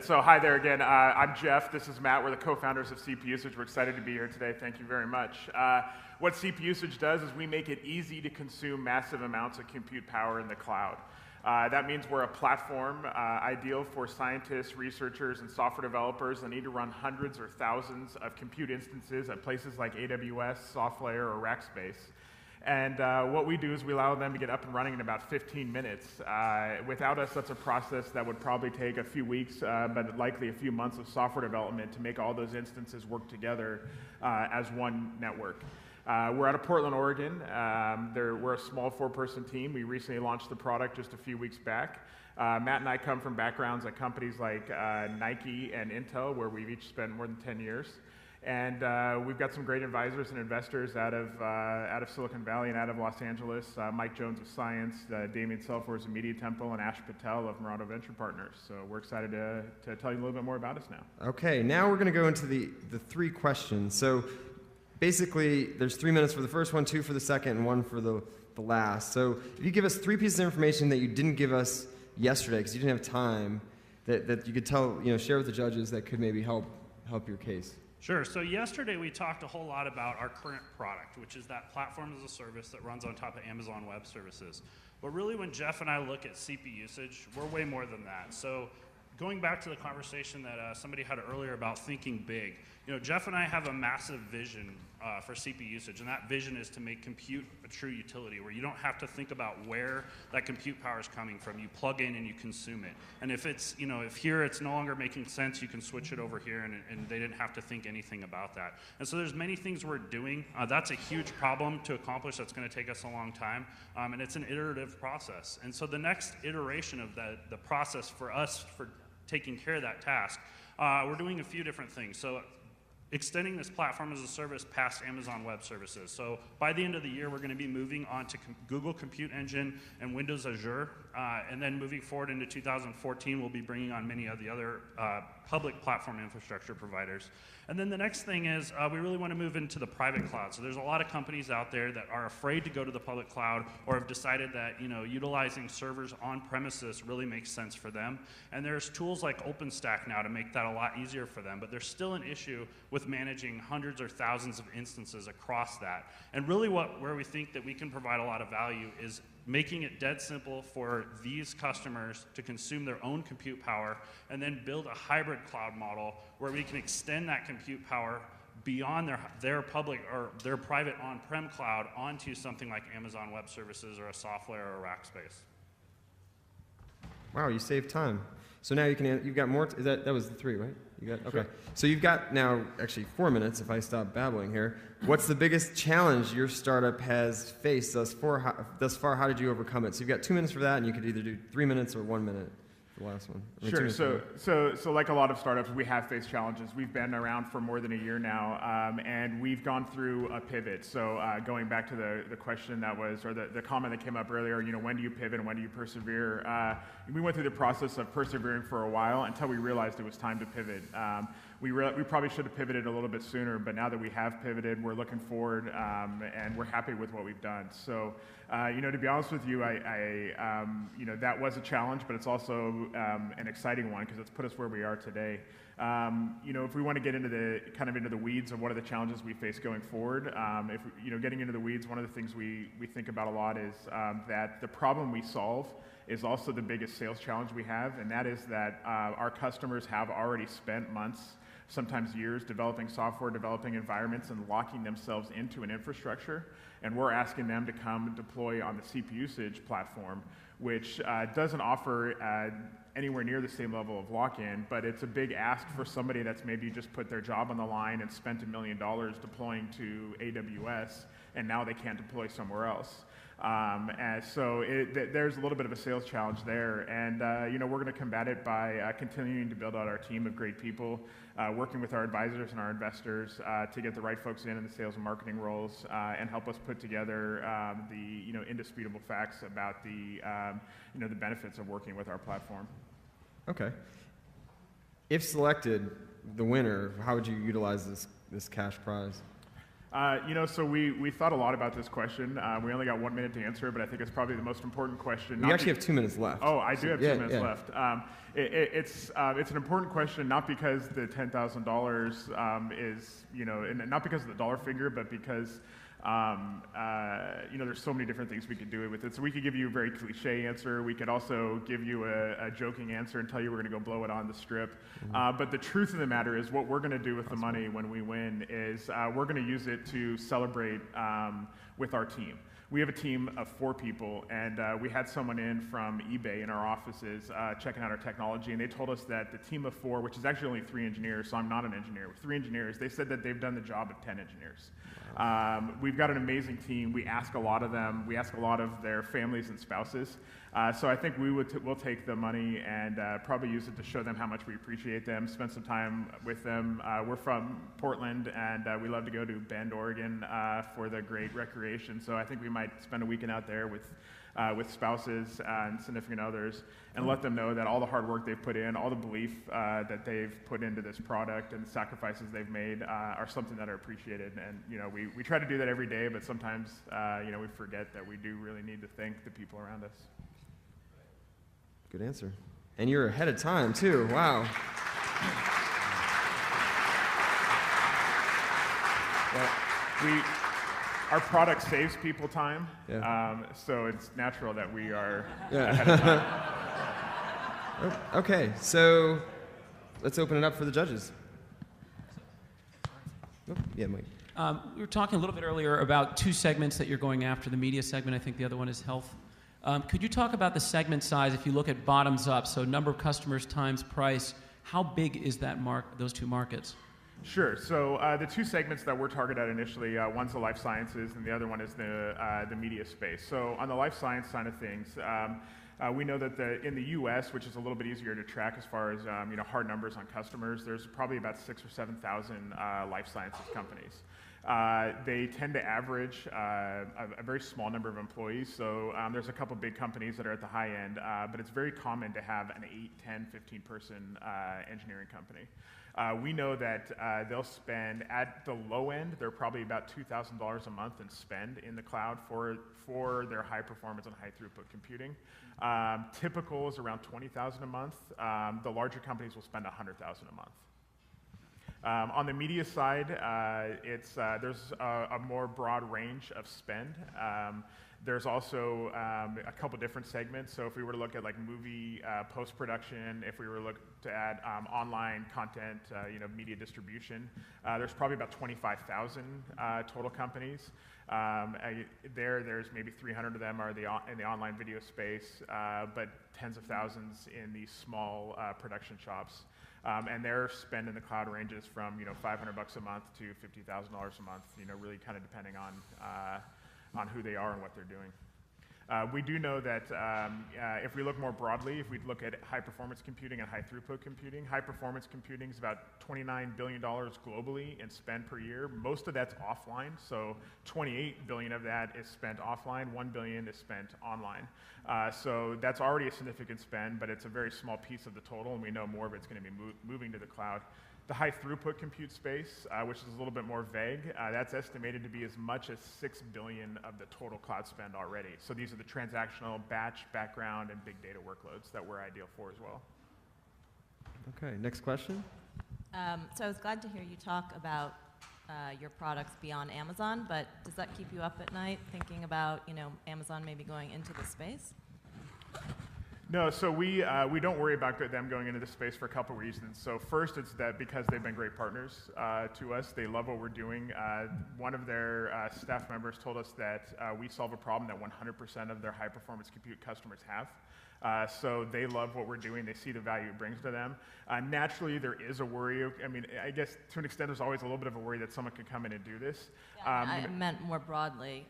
So hi there again. I'm Jeff. This is Matt. We're the co-founders of CPUsage. We're excited to be here today. Thank you very much. What CPUsage does is we make it easy to consume massive amounts of compute power in the cloud. That means we're a platform ideal for scientists, researchers, and software developers that need to run hundreds or thousands of compute instances at places like AWS, SoftLayer, or Rackspace. And what we do is we allow them to get up and running in about 15 minutes. Without us, that's a process that would probably take a few weeks, but likely a few months of software development to make all those instances work together as one network. We're out of Portland, Oregon. We're a small 4-person team. We recently launched the product just a few weeks back. Matt and I come from backgrounds at companies like Nike and Intel, where we've each spent more than 10 years. And we've got some great advisors and investors out of Silicon Valley and out of Los Angeles. Mike Jones of Science, Damien Selfors of Media Temple, and Ash Patel of Murano Venture Partners. So we're excited to tell you a little bit more about us now. Okay, now we're going to go into the 3 questions. So basically, there's 3 minutes for the first one, 2 for the second, and 1 for the last. So if you give us 3 pieces of information that you didn't give us yesterday because you didn't have time, that you could share with the judges that could maybe help your case. Sure. So yesterday we talked a whole lot about our current product, which is that platform as a service that runs on top of Amazon Web Services. But really, when Jeff and I look at CPUsage, we're way more than that. So going back to the conversation that somebody had earlier about thinking big, Jeff and I have a massive vision for CPUsage, and that vision is to make compute a true utility, where you don't have to think about where that compute power is coming from. You plug in and you consume it. And if it's, if here it's no longer making sense, you can switch it over here, and they didn't have to think anything about that. And so there's many things we're doing. That's a huge problem to accomplish. That's going to take us a long time, and it's an iterative process. And so the next iteration of the process for us for taking care of that task, we're doing a few different things. So extending this platform as a service past Amazon Web Services. So by the end of the year, we're going to be moving on to Google Compute Engine and Windows Azure. And then moving forward into 2014, we'll be bringing on many of the other public platform infrastructure providers. And then the next thing is we really want to move into the private cloud. So there's a lot of companies out there that are afraid to go to the public cloud or have decided that utilizing servers on premises really makes sense for them. And there's tools like OpenStack now to make that a lot easier for them. But there's still an issue with managing hundreds or thousands of instances across that. And really where we think that we can provide a lot of value is making it dead simple for these customers to consume their own compute power and then build a hybrid cloud model where we can extend that compute power beyond their public or their private on-prem cloud onto something like Amazon Web Services or a SoftLayer or a Rackspace. Wow, you saved time. So now you've got more. That was the 3, right? You got okay. Sure. So you've got now actually 4 minutes if I stop babbling here. What's the biggest challenge your startup has faced thus far? How did you overcome it? So you've got 2 minutes for that, and you could either do 3 minutes or 1 minute. The last one. Sure. So like a lot of startups, we have faced challenges. We've been around for more than a year now, and we've gone through a pivot. So going back to the question that was, or the comment that came up earlier, when do you pivot and when do you persevere? We went through the process of persevering for a while until we realized it was time to pivot. We probably should have pivoted a little bit sooner, but now that we have pivoted, we're looking forward, and we're happy with what we've done. So, to be honest with you, that was a challenge, but it's also an exciting one because it's put us where we are today. If we want to get into the weeds of what are the challenges we face going forward, getting into the weeds, one of the things we think about a lot is that the problem we solve is also the biggest sales challenge we have, and that is that our customers have already spent months, sometimes years, developing software, developing environments, and locking themselves into an infrastructure. And we're asking them to come deploy on the CPUsage platform, which doesn't offer anywhere near the same level of lock-in, but it's a big ask for somebody that's maybe just put their job on the line and spent $1 million deploying to AWS, and now they can't deploy somewhere else. And so there's a little bit of a sales challenge there, and we're going to combat it by continuing to build out our team of great people, working with our advisors and our investors to get the right folks in the sales and marketing roles, and help us put together the indisputable facts about the benefits of working with our platform. Okay. If selected, the winner, how would you utilize this cash prize? So we thought a lot about this question. We only got 1 minute to answer, but I think it's probably the most important question. We actually have 2 minutes left. Oh, I do have 2 minutes left. It's an important question, not because the $10,000 is, and not because of the dollar figure, but because there's so many different things we could do with it. So we could give you a very cliche answer. We could also give you a joking answer and tell you we're going to go blow it on the strip. But the truth of the matter is what we're going to do with the money when we win is we're going to use it to celebrate with our team. We have a team of 4 people, and we had someone in from eBay in our offices checking out our technology, and they told us that the team of 4, which is actually only 3 engineers, so I'm not an engineer, with 3 engineers, they said that they've done the job of 10 engineers. We've got an amazing team. We ask a lot of them. We ask a lot of their families and spouses. So I think we'll take the money and probably use it to show them how much we appreciate them, spend some time with them. We're from Portland, and we love to go to Bend, Oregon for the great recreation. So I think we might spend a weekend out there with spouses and significant others and let them know that all the hard work they've put in, all the belief that they've put into this product and the sacrifices they've made are something that are appreciated. And we try to do that every day, but sometimes we forget that we do really need to thank the people around us. Good answer. And you're ahead of time, too. Wow. Well, our product saves people time, Yeah. so it's natural that we are Yeah. ahead of time. Okay, so let's open it up for the judges. Oh, yeah, Mike. We were talking a little bit earlier about 2 segments that you're going after, the media segment, I think the other one is health. Could you talk about the segment size if you look at bottoms up, so number of customers times price, how big is that those 2 markets? Sure. So the 2 segments that we're targeted at initially, one's the life sciences and the other one is the media space. So on the life science side of things, we know that in the U.S., which is a little bit easier to track as far as hard numbers on customers, there's probably about 6,000 or 7,000 life sciences companies. They tend to average a very small number of employees. So there's a couple big companies that are at the high end, but it's very common to have an 8, 10, 15-person engineering company. We know that they'll spend, at the low end, they're probably about $2,000 a month in spend in the cloud for their high performance and high throughput computing. Typical is around $20,000 a month. The larger companies will spend $100,000 a month. On the media side, there's a more broad range of spend. There's also a couple different segments. So if we were to look at like movie post-production, if we were to look to add online content, media distribution, there's probably about 25,000 total companies. There's maybe 300 of them are in the online video space, but tens of thousands in these small production shops. And their spend in the cloud ranges from $500 a month to $50,000 a month. Really kind of depending on who they are and what they're doing. We do know that if we look more broadly, if we look at high-performance computing and high-throughput computing, high-performance computing is about $29 billion globally in spend per year. Most of that's offline, so $28 billion of that is spent offline, $1 billion is spent online. So that's already a significant spend, but it's a very small piece of the total, and we know more of it's going to be moving to the cloud. The high throughput compute space, which is a little bit more vague, that's estimated to be as much as $6 billion of the total cloud spend already. So these are the transactional, batch, background, and big data workloads that we're ideal for as well. Okay, next question. So I was glad to hear you talk about your products beyond Amazon, but does that keep you up at night thinking about Amazon maybe going into the space? No, so we don't worry about them going into the space for a couple reasons. So first, it's that because they've been great partners to us, they love what we're doing. One of their staff members told us that we solve a problem that 100% of their high-performance compute customers have. So they love what we're doing. They see the value it brings to them. Naturally, there is a worry. I guess to an extent, there's always a little bit of a worry that someone could come in and do this. Yeah, I meant more broadly.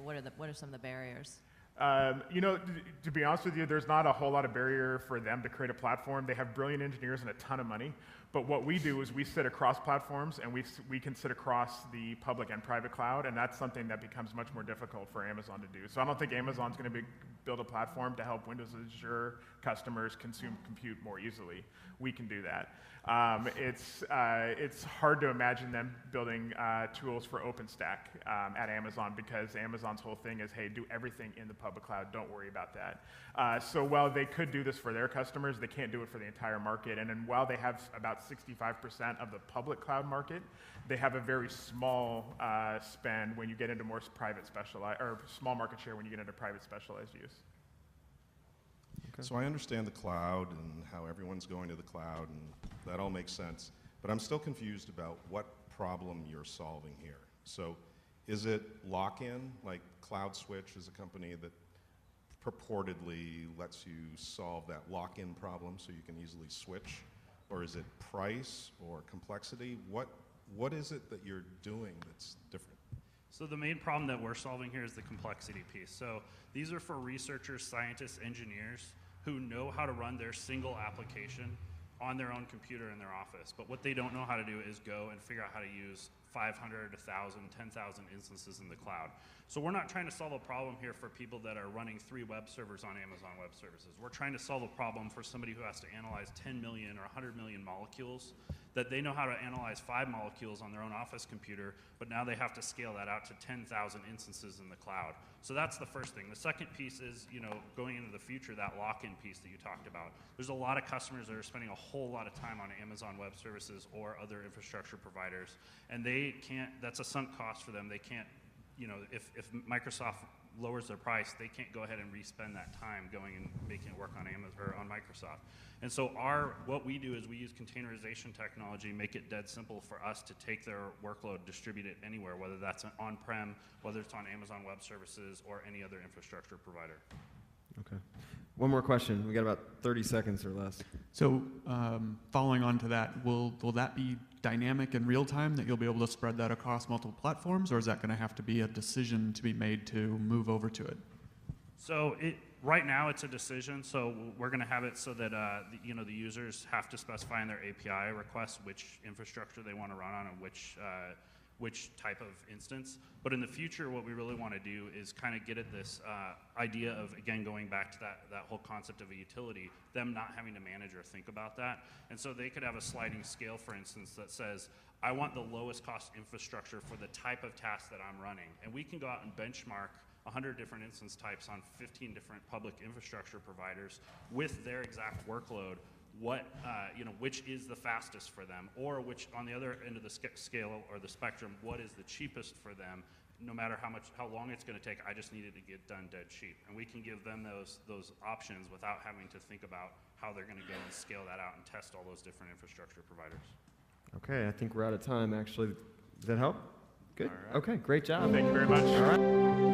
What are some of the barriers? To be honest with you, there's not a whole lot of barrier for them to create a platform. They have brilliant engineers and a ton of money. But what we do is we sit across platforms, and we can sit across the public and private cloud, and that's something that becomes much more difficult for Amazon to do. So I don't think Amazon's going to build a platform to help Windows Azure customers consume compute more easily. We can do that. It's hard to imagine them building tools for OpenStack at Amazon, because Amazon's whole thing is, hey, do everything in the public cloud, don't worry about that. So while they could do this for their customers, they can't do it for the entire market. And then while they have about 65% of the public cloud market, they have a very small spend when you get into more private specialized, or small market share when you get into private specialized use. Okay. So I understand the cloud and how everyone's going to the cloud, and that all makes sense. But I'm still confused about what problem you're solving here. So is it lock-in, like CloudSwitch is a company that purportedly lets you solve that lock-in problem so you can easily switch? Or is it price or complexity? What is it that you're doing that's different? So the main problem that we're solving here is the complexity piece. So these are for researchers, scientists, engineers who know how to run their single application on their own computer in their office. But what they don't know how to do is go and figure out how to use 500, 1,000, 10,000 instances in the cloud. So we're not trying to solve a problem here for people that are running 3 web servers on Amazon Web Services. We're trying to solve a problem for somebody who has to analyze 10 million or 100 million molecules, that they know how to analyze 5 molecules on their own office computer, but now they have to scale that out to 10,000 instances in the cloud. So that's the first thing. The second piece is, going into the future, that lock-in piece that you talked about. There's a lot of customers that are spending a whole lot of time on Amazon Web Services or other infrastructure providers, and they can't, that's a sunk cost for them. They can't, if Microsoft lowers their price, they can't go ahead and re-spend that time going and making it work on Amazon or on Microsoft. And so what we do is we use containerization technology, make it dead simple for us to take their workload, distribute it anywhere, whether that's on-prem, whether it's on Amazon Web Services or any other infrastructure provider. Okay. One more question. We got about 30 seconds or less. So following on to that, will that be dynamic in real time, that you'll be able to spread that across multiple platforms, or is that going to have to be a decision to be made to move over to it? So right now it's a decision. So we're going to have it so that the users have to specify in their API requests which infrastructure they want to run on and which type of instance. But in the future, what we really want to do is kind of get at this idea of, again, going back to that whole concept of a utility, them not having to manage or think about that. And so they could have a sliding scale, for instance, that says, I want the lowest cost infrastructure for the type of task that I'm running. And we can go out and benchmark 100 different instance types on 15 different public infrastructure providers with their exact workload, which is the fastest for them, or which on the other end of the scale or the spectrum, what is the cheapest for them, no matter how long it's going to take. I just need it to get done dead cheap. And we can give them those options without having to think about how they're going to go and scale that out and test all those different infrastructure providers. Okay, I think we're out of time, actually. Does that help? Good. All right. Okay, great job. Thank you very much. All right.